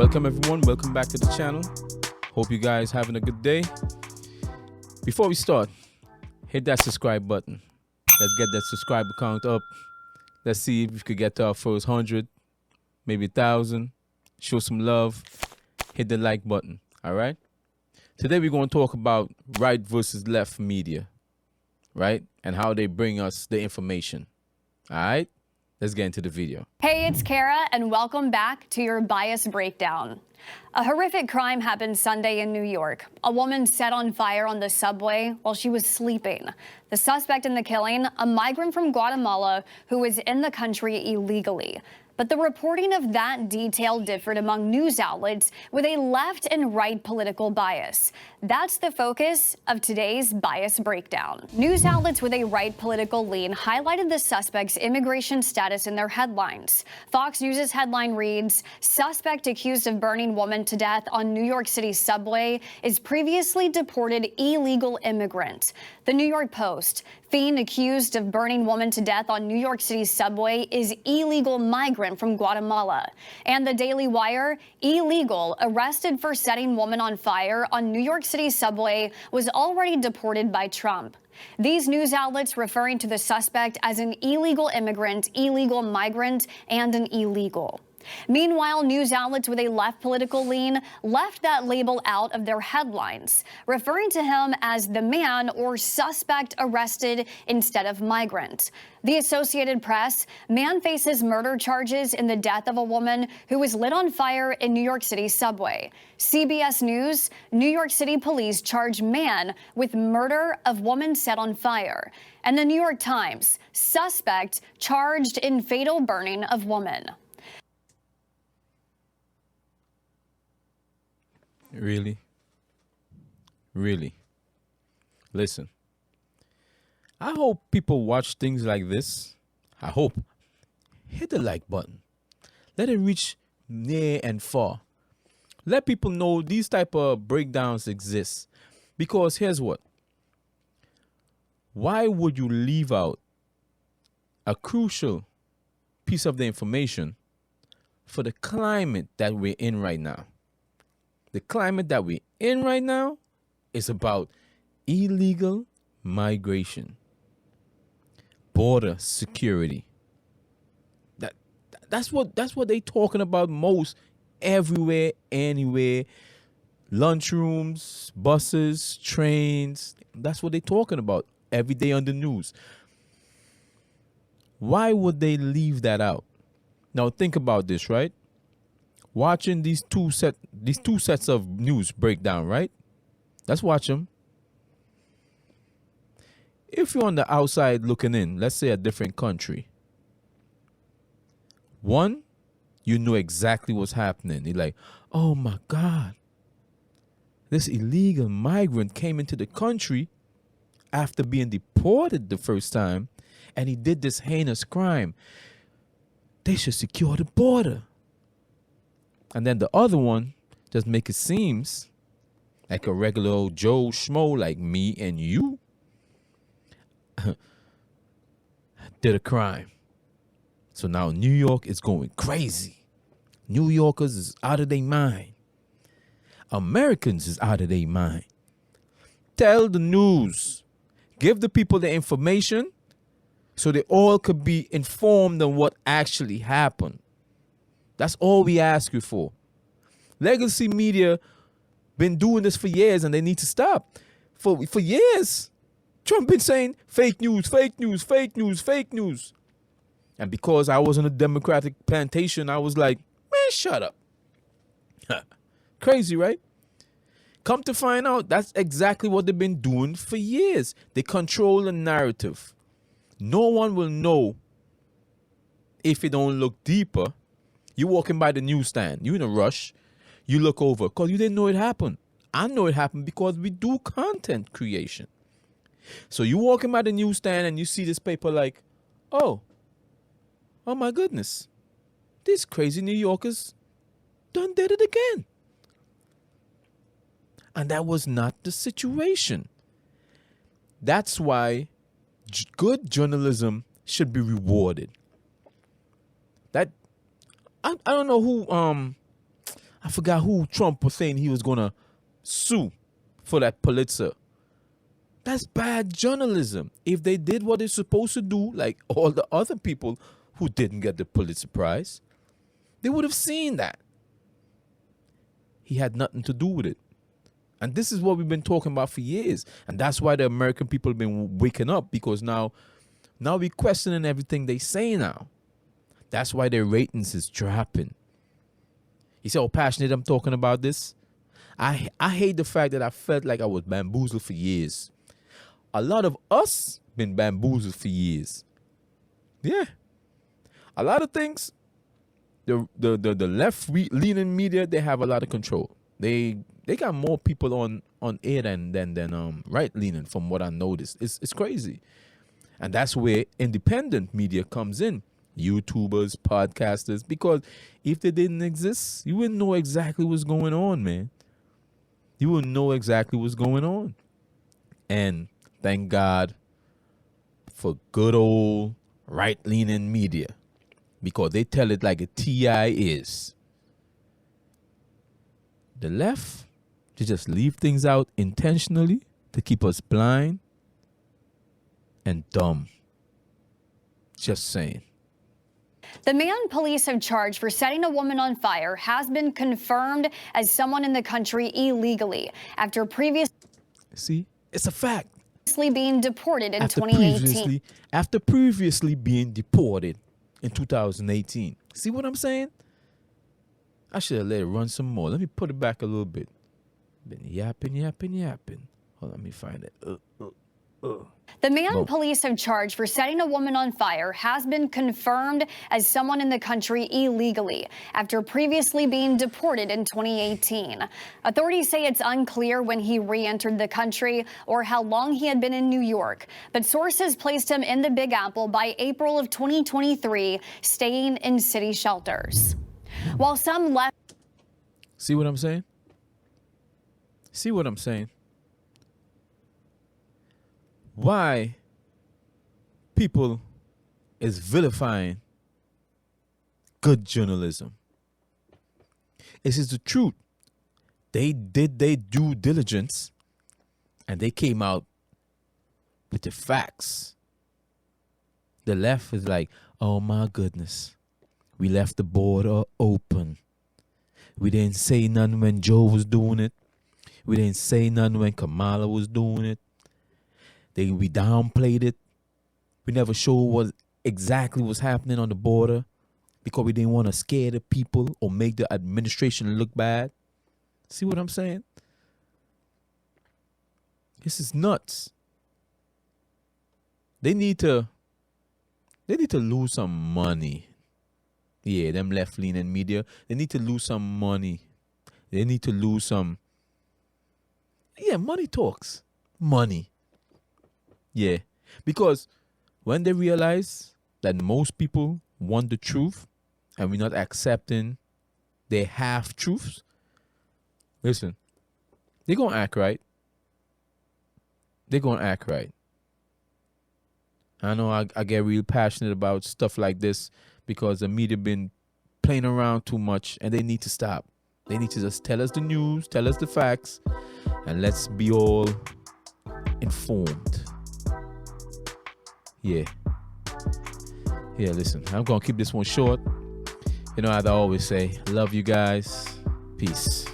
Welcome everyone, welcome back to the channel. Hope you guys having a good day. Before we start, hit that subscribe button. Let's get that subscriber count up. Let's see if we could get to our first 100, maybe 1,000. Show some love. Hit the like button, all right? Today we're going to talk about right versus left media, right? And how they bring us the information, all right? Let's get into the video. Hey, it's Kara, and welcome back to your Bias Breakdown. A horrific crime happened Sunday in New York. A woman set on fire on the subway while she was sleeping. The suspect in the killing, a migrant from Guatemala who was in the country illegally. But the reporting of that detail differed among news outlets with a left and right political bias. That's the focus of today's Bias Breakdown. News outlets with a right political lean highlighted the suspect's immigration status in their headlines. Fox News' headline reads, "Suspect accused of burning woman to death on New York City subway is previously deported illegal immigrant." The New York Post, "Fiend accused of burning woman to death on New York City subway is illegal migrant from Guatemala." And the Daily Wire, "Illegal arrested for setting woman on fire on New York City subway was already deported by Trump." These news outlets referring to the suspect as an illegal immigrant, illegal migrant, and an illegal. Meanwhile, news outlets with a left political lean left that label out of their headlines, referring to him as the man or suspect arrested instead of migrant. The Associated Press, "Man faces murder charges in the death of a woman who was lit on fire in New York City subway." CBS News, "New York City police charge man with murder of woman set on fire." And the New York Times, "Suspect charged in fatal burning of woman." Really? Really? Listen, I hope people watch things like this. I hope. Hit the like button. Let it reach near and far. Let people know these type of breakdowns exist. Because here's what. Why would you leave out a crucial piece of the information for the climate that we're in right now? The climate that we're in right now is about illegal migration, border security. That's what they talking about most everywhere, anywhere. Lunchrooms, buses, trains. That's what they talking about every day on the news. Why would they leave that out? Now think about this, right? Watching these two sets of news breakdown, right? Let's watch them. If you're on the outside looking in, let's say a different country, one, you know exactly what's happening. You're like, oh my God, this illegal migrant came into the country after being deported the first time, and he did this heinous crime. They should secure the border. And then the other one just make it seems like a regular old Joe Schmo like me and you did a crime. So now New York is going crazy. New Yorkers is out of their mind. Americans is out of their mind. Tell the news. Give the people the information so they all could be informed on what actually happened. That's all we ask you for. Legacy media been doing this for years and they need to stop. For years, Trump been saying fake news, fake news, fake news, fake news. And because I was on a Democratic plantation, I was like, man, shut up. Crazy, right? Come to find out, that's exactly what they've been doing for years. They control the narrative. No one will know if it don't look deeper. You walking by the newsstand, you in a rush, you look over because you didn't know it happened. I know it happened because we do content creation. So you walking by the newsstand and you see this paper like, oh my goodness, these crazy New Yorkers done did it again. And that was not the situation. That's why good journalism should be rewarded. I don't know who I forgot who Trump was saying he was going to sue for that Pulitzer. That's bad journalism. If they did what they're supposed to do, like all the other people who didn't get the Pulitzer Prize, they would have seen that. He had nothing to do with it. And this is what we've been talking about for years. And that's why the American people have been waking up, because now we're questioning everything they say now. That's why their ratings is dropping. You see how passionate I'm talking about this? I hate the fact that I felt like I was bamboozled for years. A lot of us been bamboozled for years. Yeah. A lot of things, the left-leaning media, they have a lot of control. They got more people on air than right-leaning, from what I noticed. It's crazy. And that's where independent media comes in. YouTubers, podcasters, because if they didn't exist, you wouldn't know exactly what's going on, man. You wouldn't know exactly what's going on. And thank God for good old right-leaning media, because they tell it like a TI is. The left, they just leave things out intentionally to keep us blind and dumb. Just saying. The man police have charged for setting a woman on fire has been confirmed as someone in the country illegally after previously it's a fact. Being deported in 2018. After previously being deported in 2018. See what I'm saying? I should have let it run some more. Let me put it back a little bit. Been yapping. Hold on, let me find it. The man police have charged for setting a woman on fire has been confirmed as someone in the country illegally after previously being deported in 2018. Authorities say it's unclear when he re-entered the country or how long he had been in New York, but sources placed him in the Big Apple by April of 2023, staying in city shelters. While some left... See what I'm saying? See what I'm saying? Why people is vilifying good journalism? This is the truth. They did their due diligence and they came out with the facts. The left is like, oh my goodness, we left the border open. We didn't say nothing when Joe was doing it. We didn't say nothing when Kamala was doing it. We downplayed it. We never showed what exactly was happening on the border because we didn't want to scare the people or make the administration look bad. See what I'm saying? This is nuts. They need to lose some money. Yeah, them left-leaning media, they need to lose some money. They need to lose some... Yeah, money talks. Money. Yeah, because when they realize that most people want the truth and we're not accepting their half-truths, listen, they're going to act right. They're going to act right. I know I get real passionate about stuff like this because the media been playing around too much and they need to stop. They need to just tell us the news, tell us the facts, and let's be all informed. Yeah, listen, I'm going to keep this one short. You know, as I always say, love you guys. Peace.